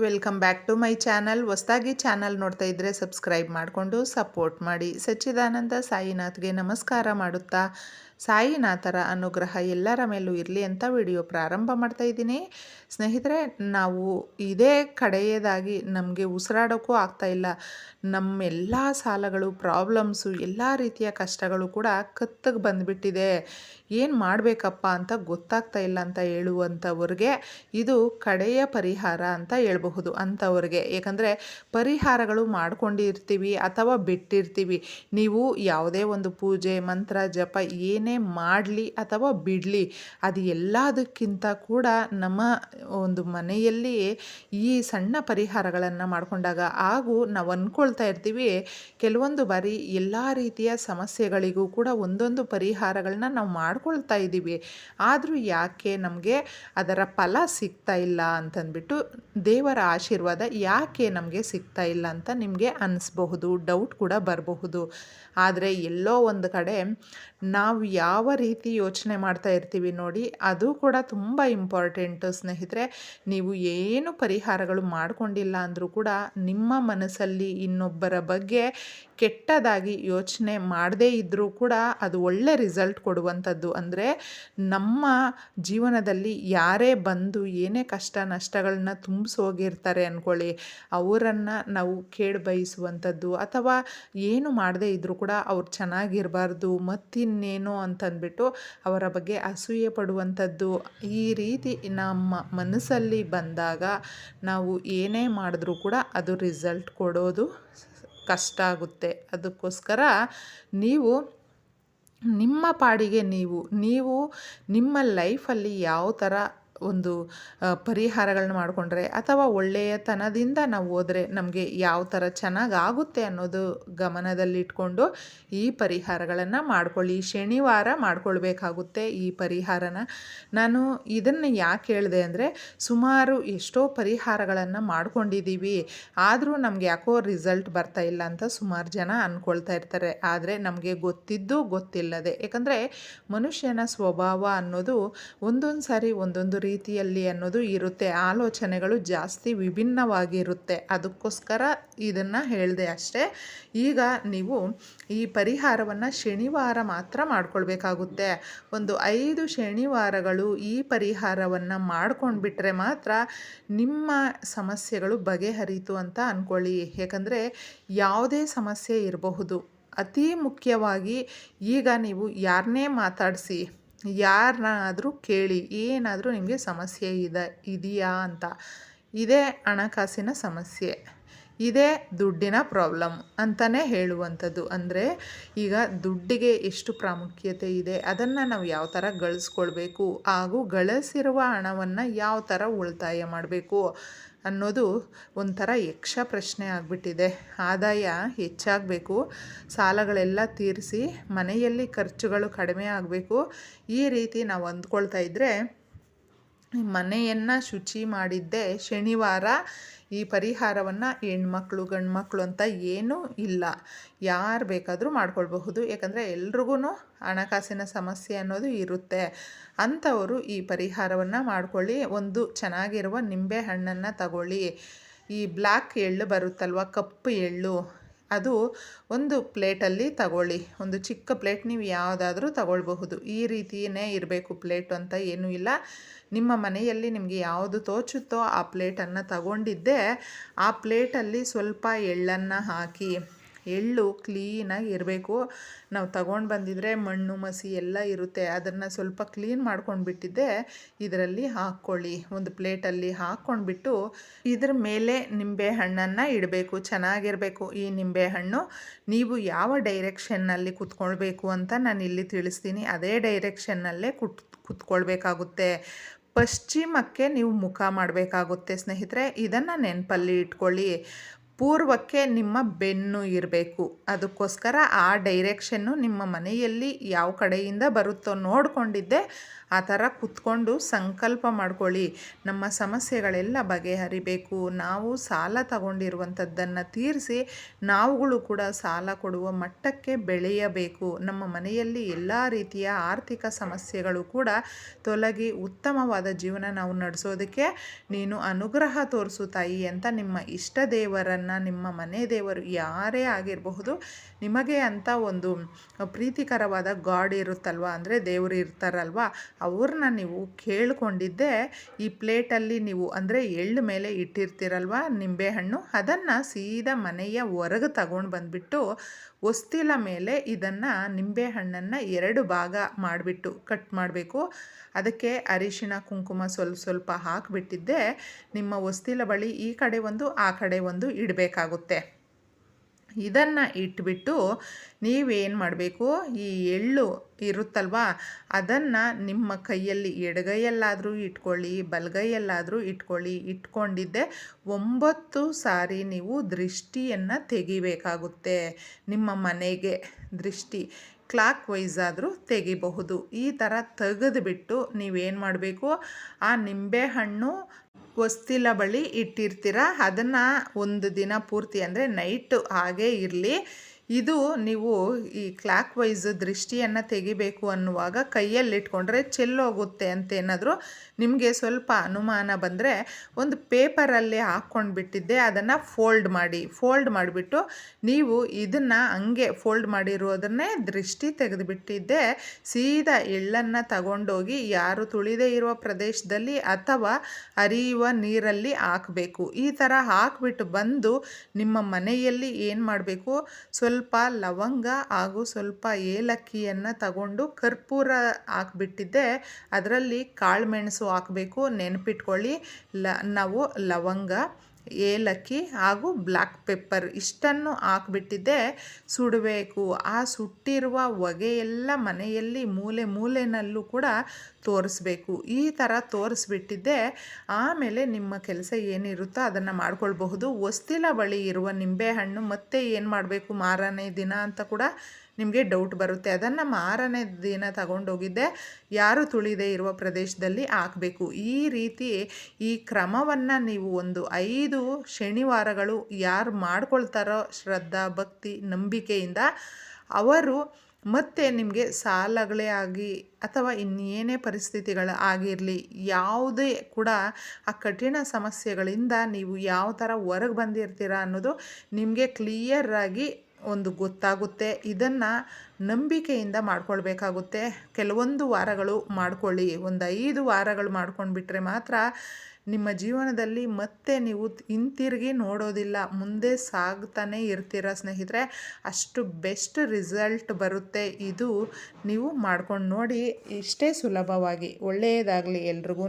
Welcome back to my channel. ಹೊಸದಾಗಿ channel ನೋಡ್ತಾ ಇದ್ದರೆ ಸಬ್ಸ್ಕ್ರೈಬ್ ಮಾಡಿಕೊಂಡು ಸಪೋರ್ಟ್ ಮಾಡಿ. ಸಚ್ಚಿದಾನಂದ ಸಾಯಿನಾಥ್ಗೆ ನಮಸ್ಕಾರ ಮಾಡುತ್ತಾ ಸಾಯಿನಾಥರ ಅನುಗ್ರಹ ಎಲ್ಲರ ಮೇಲೂ ಇರಲಿ ಅಂತ ವಿಡಿಯೋ ಪ್ರಾರಂಭ ಮಾಡ್ತಾ ಇದ್ದೀನಿ. ಸ್ನೇಹಿತರೆ, ನಾವು ಇದೇ ಕಡೆಯದಾಗಿ ನಮಗೆ ಉಸಿರಾಡೋಕ್ಕೂ ಆಗ್ತಾಯಿಲ್ಲ. ನಮ್ಮೆಲ್ಲ ಸಾಲಗಳು, ಪ್ರಾಬ್ಲಮ್ಸು, ಎಲ್ಲ ರೀತಿಯ ಕಷ್ಟಗಳು ಕೂಡ ಕತ್ತಿಗೆ ಬಂದುಬಿಟ್ಟಿದೆ. ಏನು ಮಾಡಬೇಕಪ್ಪ ಅಂತ ಗೊತ್ತಾಗ್ತಾ ಇಲ್ಲ ಅಂತ ಹೇಳುವಂಥವ್ರಿಗೆ ಇದು ಕಡೆಯ ಪರಿಹಾರ ಅಂತ ಹೇಳ್ಬಹುದು. ಅಂಥವ್ರಿಗೆ, ಏಕೆಂದರೆ ಪರಿಹಾರಗಳು ಮಾಡ್ಕೊಂಡಿರ್ತೀವಿ ಅಥವಾ ಬಿಟ್ಟಿರ್ತೀವಿ. ನೀವು ಯಾವುದೇ ಒಂದು ಪೂಜೆ, ಮಂತ್ರ, ಜಪ ಏನೇ ಮಾಡಲಿ ಅಥವಾ ಬಿಡಲಿ, ಅದು ಎಲ್ಲದಕ್ಕಿಂತ ಕೂಡ ನಮ್ಮ ಒಂದು ಮನೆಯಲ್ಲಿ ಈ ಸಣ್ಣ ಪರಿಹಾರಗಳನ್ನು ಮಾಡಿಕೊಂಡಾಗ, ಹಾಗೂ ನಾವು ಅಂದ್ಕೊಳ್ತಾ ಇರ್ತೀವಿ ಕೆಲವೊಂದು ಬಾರಿ ಎಲ್ಲ ರೀತಿಯ ಸಮಸ್ಯೆಗಳಿಗೂ ಕೂಡ ಒಂದೊಂದು ಪರಿಹಾರಗಳನ್ನ ನಾವು ಮಾಡ್ಕೊಳ್ತಾ ಇದ್ದೀವಿ, ಆದರೂ ಯಾಕೆ ನಮಗೆ ಅದರ ಫಲ ಸಿಗ್ತಾ ಇಲ್ಲ ಅಂತಂದ್ಬಿಟ್ಟು, ದೇವರ ಆಶೀರ್ವಾದ ಯಾಕೆ ನಮಗೆ ಸಿಗ್ತಾ ಇಲ್ಲ ಅಂತ ನಿಮಗೆ ಅನಿಸ್ಬಹುದು, ಡೌಟ್ ಕೂಡ ಬರಬಹುದು. ಆದರೆ ಎಲ್ಲೋ ಒಂದು ಕಡೆ ನಾವು ಯಾವ ರೀತಿ ಯೋಚನೆ ಮಾಡ್ತಾ ಇರ್ತೀವಿ ನೋಡಿ, ಅದು ಕೂಡ ತುಂಬ ಇಂಪಾರ್ಟೆಂಟು ಸ್ನೇಹಿತರೆ. ನೀವು ಏನು ಪರಿಹಾರಗಳು ಮಾಡಿಕೊಂಡಿಲ್ಲ ಅಂದರೂ ಕೂಡ ನಿಮ್ಮ ಮನಸ್ಸಲ್ಲಿ ಇನ್ನೊಬ್ಬರ ಬಗ್ಗೆ ಕೆಟ್ಟದಾಗಿ ಯೋಚನೆ ಮಾಡದೇ ಇದ್ದರೂ ಕೂಡ ಅದು ಒಳ್ಳೆ ರಿಸಲ್ಟ್ ಕೊಡುವಂಥದ್ದು. ಅಂದರೆ ನಮ್ಮ ಜೀವನದಲ್ಲಿ ಯಾರೇ ಬಂದು ಏನೇ ಕಷ್ಟ ನಷ್ಟಗಳನ್ನ ತುಂಬಿಸೋಗಿರ್ತಾರೆ ಅಂದ್ಕೊಳ್ಳಿ, ಅವರನ್ನು ನಾವು ಕೇಳಿ ಬಯಸುವಂಥದ್ದು, ಅಥವಾ ಏನು ಮಾಡದೇ ಇದ್ದರೂ ಕೂಡ ಅವ್ರು ಚೆನ್ನಾಗಿರಬಾರ್ದು ಮತ್ತಿನ್ನೇನೋ ಅಂತಂದ್ಬಿಟ್ಟು ಅವರ ಬಗ್ಗೆ ಅಸೂಯೆ ಪಡುವಂಥದ್ದು, ಈ ರೀತಿ ನಮ್ಮ ಮನಸ್ಸಲ್ಲಿ ಬಂದಾಗ ನಾವು ಏನೇ ಮಾಡಿದ್ರೂ ಕೂಡ ಅದು ರಿಸಲ್ಟ್ ಕೊಡೋದು ಕಷ್ಟ ಆಗುತ್ತೆ. ಅದಕ್ಕೋಸ್ಕರ ನೀವು ನಿಮ್ಮ ಪಾಡಿಗೆ ನೀವು ನಿಮ್ಮ ಲೈಫಲ್ಲಿ ಯಾವ ಥರ ಒಂದು ಪರಿಹಾರಗಳನ್ನ ಮಾಡಿಕೊಂಡ್ರೆ ಅಥವಾ ಒಳ್ಳೆಯತನದಿಂದ ನಾವು ಹೋದರೆ ನಮಗೆ ಯಾವ ಥರ ಚೆನ್ನಾಗಾಗುತ್ತೆ ಅನ್ನೋದು ಗಮನದಲ್ಲಿಟ್ಕೊಂಡು ಈ ಪರಿಹಾರಗಳನ್ನು ಮಾಡ್ಕೊಳ್ಳಿ. ಶನಿವಾರ ಮಾಡ್ಕೊಳ್ಬೇಕಾಗುತ್ತೆ ಈ ಪರಿಹಾರನ. ನಾನು ಇದನ್ನು ಯಾಕೆ ಹೇಳಿದೆ ಅಂದರೆ, ಸುಮಾರು ಎಷ್ಟೋ ಪರಿಹಾರಗಳನ್ನು ಮಾಡ್ಕೊಂಡಿದ್ದೀವಿ, ಆದರೂ ನಮಗೆ ಯಾಕೋ ರಿಸಲ್ಟ್ ಬರ್ತಾ ಇಲ್ಲ ಅಂತ ಸುಮಾರು ಜನ ಅಂದ್ಕೊಳ್ತಾ ಇರ್ತಾರೆ. ಆದರೆ ನಮಗೆ ಗೊತ್ತಿದ್ದು ಗೊತ್ತಿಲ್ಲದೆ, ಯಾಕಂದರೆ ಮನುಷ್ಯನ ಸ್ವಭಾವ ಅನ್ನೋದು ಒಂದೊಂದು ಸಾರಿ ಒಂದೊಂದು ರೀತಿಯಲ್ಲಿ ಅನ್ನೋದು ಇರುತ್ತೆ, ಆಲೋಚನೆಗಳು ಜಾಸ್ತಿ ವಿಭಿನ್ನವಾಗಿರುತ್ತೆ. ಅದಕ್ಕೋಸ್ಕರ ಇದನ್ನು ಹೇಳಿದೆ ಅಷ್ಟೇ. ಈಗ ನೀವು ಈ ಪರಿಹಾರವನ್ನು ಶನಿವಾರ ಮಾತ್ರ ಮಾಡ್ಕೊಳ್ಬೇಕಾಗುತ್ತೆ. ಒಂದು 5 ಶನಿವಾರಗಳು ಈ ಪರಿಹಾರವನ್ನು ಮಾಡ್ಕೊಂಡ್ಬಿಟ್ರೆ ಮಾತ್ರ ನಿಮ್ಮ ಸಮಸ್ಯೆಗಳು ಬಗೆಹರಿತು ಅಂತ ಅಂದ್ಕೊಳ್ಳಿ. ಯಾಕಂದರೆ ಯಾವುದೇ ಸಮಸ್ಯೆ ಇರಬಹುದು, ಅತಿ ಮುಖ್ಯವಾಗಿ ಈಗ ನೀವು ಯಾರನ್ನೇ ಮಾತಾಡಿಸಿ, ಯಾರನ್ನಾದರೂ ಕೇಳಿ, ಏನಾದರೂ ನಿಮಗೆ ಸಮಸ್ಯೆ ಇದೆಯಾ ಅಂತ, ಇದೇ ಹಣಕಾಸಿನ ಸಮಸ್ಯೆ, ಇದೇ ದುಡ್ಡಿನ ಪ್ರಾಬ್ಲಮ್ ಅಂತಲೇ ಹೇಳುವಂಥದ್ದು. ಅಂದರೆ ಈಗ ದುಡ್ಡಿಗೆ ಎಷ್ಟು ಪ್ರಾಮುಖ್ಯತೆ ಇದೆ, ಅದನ್ನು ನಾವು ಯಾವ ಥರ ಗಳಿಸ್ಕೊಳ್ಬೇಕು, ಹಾಗೂ ಗಳಿಸಿರುವ ಹಣವನ್ನು ಯಾವ ಥರ ಉಳಿತಾಯ ಮಾಡಬೇಕು ಅನ್ನೋದು ಒಂಥರ ಯಕ್ಷ ಪ್ರಶ್ನೆ ಆಗಿಬಿಟ್ಟಿದೆ. ಆದಾಯ ಹೆಚ್ಚಾಗಬೇಕು, ಸಾಲಗಳೆಲ್ಲ ತೀರಿಸಿ ಮನೆಯಲ್ಲಿ ಖರ್ಚುಗಳು ಕಡಿಮೆ ಆಗಬೇಕು, ಈ ರೀತಿ ನಾವು ಅಂದ್ಕೊಳ್ತಾ ಇದ್ದರೆ ಮನೆಯನ್ನು ಶುಚಿ ಮಾಡಿದ್ದೇ ಶನಿವಾರ. ಈ ಪರಿಹಾರವನ್ನು ಹೆಣ್ಮಕ್ಳು ಗಂಡ್ಮಕ್ಳು ಅಂತ ಏನೂ ಇಲ್ಲ, ಯಾರು ಬೇಕಾದರೂ ಮಾಡ್ಕೊಳ್ಬಹುದು. ಯಾಕಂದರೆ ಎಲ್ರಿಗೂ ಹಣಕಾಸಿನ ಸಮಸ್ಯೆ ಅನ್ನೋದು ಇರುತ್ತೆ. ಅಂಥವರು ಈ ಪರಿಹಾರವನ್ನು ಮಾಡ್ಕೊಳ್ಳಿ. ಒಂದು ಚೆನ್ನಾಗಿರುವ ನಿಂಬೆ ಹಣ್ಣನ್ನು ತಗೊಳ್ಳಿ. ಈ ಬ್ಲ್ಯಾಕ್ ಎಳ್ಳು ಬರುತ್ತಲ್ವ, ಕಪ್ಪು ಎಳ್ಳು, ಅದು ಒಂದು ಪ್ಲೇಟಲ್ಲಿ ತಗೊಳ್ಳಿ. ಒಂದು ಚಿಕ್ಕ ಪ್ಲೇಟ್ ನೀವು ಯಾವುದಾದ್ರೂ ತಗೊಳ್ಬಹುದು. ಈ ರೀತಿಯೇ ಇರಬೇಕು ಪ್ಲೇಟು ಅಂತ ಏನೂ ಇಲ್ಲ. ನಿಮ್ಮ ಮನೆಯಲ್ಲಿ ನಿಮಗೆ ಯಾವುದು ತೋಚುತ್ತೋ ಆ ಪ್ಲೇಟನ್ನು ತಗೊಂಡಿದ್ದೆ, ಆ ಪ್ಲೇಟಲ್ಲಿ ಸ್ವಲ್ಪ ಎಳ್ಳನ್ನು ಹಾಕಿ, ಎಳ್ಳು ಕ್ಲೀನಾಗಿ ಇರಬೇಕು. ನಾವು ತಗೊಂಡು ಬಂದಿದ್ರೆ ಮಣ್ಣು ಮಸಿ ಎಲ್ಲ ಇರುತ್ತೆ, ಅದನ್ನು ಸ್ವಲ್ಪ ಕ್ಲೀನ್ ಮಾಡ್ಕೊಂಡು ಬಿಟ್ಟಿದ್ದೆ ಇದರಲ್ಲಿ ಹಾಕ್ಕೊಳ್ಳಿ. ಒಂದು ಪ್ಲೇಟಲ್ಲಿ ಹಾಕ್ಕೊಂಡ್ಬಿಟ್ಟು ಇದ್ರ ಮೇಲೆ ನಿಂಬೆ ಹಣ್ಣನ್ನು ಇಡಬೇಕು. ಚೆನ್ನಾಗಿರಬೇಕು ಈ ನಿಂಬೆ ಹಣ್ಣು. ನೀವು ಯಾವ ಡೈರೆಕ್ಷನ್ನಲ್ಲಿ ಕುತ್ಕೊಳ್ಬೇಕು ಅಂತ ನಾನು ಇಲ್ಲಿ ತಿಳಿಸ್ತೀನಿ, ಅದೇ ಡೈರೆಕ್ಷನ್ನಲ್ಲೇ ಕುತ್ಕೊಳ್ಬೇಕಾಗುತ್ತೆ. ಪಶ್ಚಿಮಕ್ಕೆ ನೀವು ಮುಖ ಮಾಡಬೇಕಾಗುತ್ತೆ ಸ್ನೇಹಿತರೆ, ಇದನ್ನು ನೆನಪಲ್ಲಿ ಇಟ್ಕೊಳ್ಳಿ. ಪೂರ್ವಕ್ಕೆ ನಿಮ್ಮ ಬೆನ್ನು ಇರಬೇಕು. ಅದಕ್ಕೋಸ್ಕರ ಆ ಡೈರೆಕ್ಷನ್ನು ನಿಮ್ಮ ಮನೆಯಲ್ಲಿ ಯಾವ ಕಡೆಯಿಂದ ಬರುತ್ತೋ ನೋಡಿಕೊಂಡಿದ್ದೆ ಆ ಥರ ಕೂತ್ಕೊಂಡು ಸಂಕಲ್ಪ ಮಾಡ್ಕೊಳ್ಳಿ. ನಮ್ಮ ಸಮಸ್ಯೆಗಳೆಲ್ಲ ಬಗೆಹರಿಬೇಕು, ನಾವು ಸಾಲ ತಗೊಂಡಿರುವಂಥದ್ದನ್ನು ತೀರಿಸಿ ನಾವುಗಳು ಕೂಡ ಸಾಲ ಕೊಡುವ ಮಟ್ಟಕ್ಕೆ ಬೆಳೆಯಬೇಕು, ನಮ್ಮ ಮನೆಯಲ್ಲಿ ಎಲ್ಲ ರೀತಿಯ ಆರ್ಥಿಕ ಸಮಸ್ಯೆಗಳು ಕೂಡ ತೊಲಗಿ ಉತ್ತಮವಾದ ಜೀವನ ನಾವು ನಡೆಸೋದಕ್ಕೆ ನೀನು ಅನುಗ್ರಹ ತೋರಿಸು ತಾಯಿ ಅಂತ ನಿಮ್ಮ ಇಷ್ಟ ದೇವರನ್ನು, ನಿಮ್ಮ ಮನೆ ದೇವರು ಯಾರೇ ಆಗಿರಬಹುದು, ನಿಮಗೆ ಅಂತ ಒಂದು ಪ್ರೀತಿಕರವಾದ ಗಾಡ್ ಇರುತ್ತಲ್ವ, ಅಂದರೆ ದೇವರು ಇರ್ತಾರಲ್ವ, ಅವ್ರನ್ನ ನೀವು ಕೇಳ್ಕೊಂಡಿದ್ದೆ ಈ ಪ್ಲೇಟಲ್ಲಿ ನೀವು ಅಂದರೆ ಎಳ್ಳು ಮೇಲೆ ಇಟ್ಟಿರ್ತೀರಲ್ವ ನಿಂಬೆಹಣ್ಣು, ಅದನ್ನು ಸೀದಾ ಮನೆಯ ಹೊರಗೆ ತಗೊಂಡು ಬಂದುಬಿಟ್ಟು ಹೊಸ್ತಿಲ ಮೇಲೆ ಇದನ್ನು ನಿಂಬೆಹಣ್ಣನ್ನು 2 ಭಾಗ ಮಾಡಿಬಿಟ್ಟು ಕಟ್ ಮಾಡಬೇಕು. ಅದಕ್ಕೆ ಅರಿಶಿಣ ಕುಂಕುಮ ಸ್ವಲ್ಪ ಹಾಕಿಬಿಟ್ಟಿದ್ದೆ ನಿಮ್ಮ ಹೊಸ್ತಿಲ ಬಳಿ ಈ ಕಡೆ ಒಂದು ಆ ಕಡೆ ಒಂದು ಇಡಬೇಕಾಗುತ್ತೆ. ಇದನ್ನು ಇಟ್ಬಿಟ್ಟು ನೀವೇನು ಮಾಡಬೇಕು, ಈ ಎಳ್ಳು ಇರುತ್ತಲ್ವ ಅದನ್ನು ನಿಮ್ಮ ಕೈಯಲ್ಲಿ ಎಡಗೈಯಲ್ಲಾದರೂ ಇಟ್ಕೊಳ್ಳಿ, ಬಲಗೈಯಲ್ಲಾದರೂ ಇಟ್ಕೊಳ್ಳಿ, ಇಟ್ಕೊಂಡಿದ್ದೆ 9 ಸಾರಿ ನೀವು ದೃಷ್ಟಿಯನ್ನು ತೆಗಿಬೇಕಾಗುತ್ತೆ. ನಿಮ್ಮ ಮನೆಗೆ ದೃಷ್ಟಿ ಕ್ಲಾಕ್ ವೈಸ್ ಆದರೂ ತೆಗಿಬಹುದು. ಈ ಥರ ತೆಗೆದುಬಿಟ್ಟು ನೀವೇನು ಮಾಡಬೇಕು, ಆ ನಿಂಬೆಹಣ್ಣು ಹೊಸ್ತಿಲ ಬಳಿ ಇಟ್ಟಿರ್ತೀರ, ಅದನ್ನು ಒಂದು ದಿನ ಪೂರ್ತಿ ಅಂದರೆ ನೈಟು ಹಾಗೇ ಇರಲಿ. ಇದು ನೀವು ಈ ಕ್ಲಾಕ್ ವೈಸ್ ದೃಷ್ಟಿಯನ್ನು ತೆಗಿಬೇಕು ಅನ್ನುವಾಗ ಕೈಯಲ್ಲಿಟ್ಕೊಂಡ್ರೆ ಚೆಲ್ಲೋಗುತ್ತೆ ಅಂತೇನಾದರೂ ನಿಮಗೆ ಸ್ವಲ್ಪ ಅನುಮಾನ ಬಂದರೆ ಒಂದು ಪೇಪರಲ್ಲಿ ಹಾಕ್ಕೊಂಡು ಬಿಟ್ಟಿದ್ದೆ, ಅದನ್ನು ಫೋಲ್ಡ್ ಮಾಡಿಬಿಟ್ಟು ನೀವು ಇದನ್ನು ಹಂಗೆ ಫೋಲ್ಡ್ ಮಾಡಿರೋದನ್ನೇ ದೃಷ್ಟಿ ತೆಗೆದುಬಿಟ್ಟಿದ್ದೆ ಸೀದಾ ಎಳ್ಳನ್ನು ತಗೊಂಡೋಗಿ ಯಾರು ತುಳಿದೇ ಇರುವ ಪ್ರದೇಶದಲ್ಲಿ ಅಥವಾ ಹರಿಯುವ ನೀರಲ್ಲಿ ಹಾಕಬೇಕು. ಈ ಥರ ಹಾಕಿಬಿಟ್ಟು ಬಂದು ನಿಮ್ಮ ಮನೆಯಲ್ಲಿ ಏನು ಮಾಡಬೇಕು, ಸ್ವಲ್ಪ ಲವಂಗ ಹಾಗೂ ಸ್ವಲ್ಪ ಏಲಕ್ಕಿಯನ್ನು ತಗೊಂಡು ಕರ್ಪೂರ ಹಾಕಿಬಿಟ್ಟಿದ್ದೆ, ಅದರಲ್ಲಿ ಕಾಳುಮೆಣಸು ಹಾಕಬೇಕು. ನೆನಪಿಟ್ಕೊಳ್ಳಿ, ನಾವು ಲವಂಗ, ಏಲಕ್ಕಿ ಹಾಗೂ ಬ್ಲ್ಯಾಕ್ ಪೆಪ್ಪರ್ ಇಷ್ಟನ್ನು ಹಾಕಿಬಿಟ್ಟಿದ್ದೆ ಸುಡಬೇಕು. ಆ ಸುಟ್ಟಿರುವ ಹೊಗೆಯೆಲ್ಲ ಮನೆಯಲ್ಲಿ ಮೂಲೆ ಮೂಲೆಯಲ್ಲೂ ಕೂಡ ತೋರಿಸ್ಬೇಕು. ಈ ಥರ ತೋರಿಸ್ಬಿಟ್ಟಿದ್ದೆ ಆಮೇಲೆ ನಿಮ್ಮ ಕೆಲಸ ಏನಿರುತ್ತೋ ಅದನ್ನು ಮಾಡ್ಕೊಳ್ಬಹುದು. ಹೊಸ್ತಿಲ ಬಳಿ ಇರುವ ನಿಂಬೆಹಣ್ಣು ಮತ್ತೆ ಏನು ಮಾಡಬೇಕು, ಮಾರನೇ ದಿನ ಅಂತ ಕೂಡ ನಿಮಗೆ ಡೌಟ್ ಬರುತ್ತೆ. ಅದನ್ನು ಮಾರನೇ ದಿನ ತಗೊಂಡೋಗಿದ್ದೆ ಯಾರು ತುಳಿದೇ ಇರುವ ಪ್ರದೇಶದಲ್ಲಿ ಹಾಕಬೇಕು. ಈ ರೀತಿ ಈ ಕ್ರಮವನ್ನು ನೀವು ಒಂದು 5 ಶನಿವಾರಗಳು ಯಾರು ಮಾಡ್ಕೊಳ್ತಾರೋ ಶ್ರದ್ಧಾ ಭಕ್ತಿ ನಂಬಿಕೆಯಿಂದ, ಅವರು ಮತ್ತು ನಿಮಗೆ ಸಾಲಗಳೇ ಆಗಿ ಅಥವಾ ಇನ್ನೇನೇ ಪರಿಸ್ಥಿತಿಗಳು ಆಗಿರಲಿ, ಯಾವುದೇ ಕೂಡ ಆ ಕಠಿಣ ಸಮಸ್ಯೆಗಳಿಂದ ನೀವು ಯಾವ ಥರ ಹೊರಗೆ ಬಂದಿರ್ತೀರ ಅನ್ನೋದು ನಿಮಗೆ ಕ್ಲಿಯರಾಗಿ ಒಂದು ಗೊತ್ತಾಗುತ್ತೆ. ಇದನ್ನು ನಂಬಿಕೆಯಿಂದ ಮಾಡ್ಕೊಳ್ಬೇಕಾಗುತ್ತೆ. ಕೆಲವೊಂದು ವಾರಗಳು ಮಾಡ್ಕೊಳ್ಳಿ, ಒಂದು 5 ವಾರಗಳು ಮಾಡ್ಕೊಂಡ್ಬಿಟ್ರೆ ಮಾತ್ರ ನಿಮ್ಮ ಜೀವನದಲ್ಲಿ ಮತ್ತೆ ನೀವು ಹಿಂತಿರುಗಿ ನೋಡೋದಿಲ್ಲ, ಮುಂದೆ ಸಾಗ್ತಾನೆ ಇರ್ತೀರ ಸ್ನೇಹಿತರೆ. ಅಷ್ಟು ಬೆಸ್ಟ್ ರಿಸಲ್ಟ್ ಬರುತ್ತೆ. ಇದು ನೀವು ಮಾಡ್ಕೊಂಡು ನೋಡಿ, ಇಷ್ಟೇ ಸುಲಭವಾಗಿ. ಒಳ್ಳೆಯದಾಗಲಿ ಎಲ್ರಿಗೂ.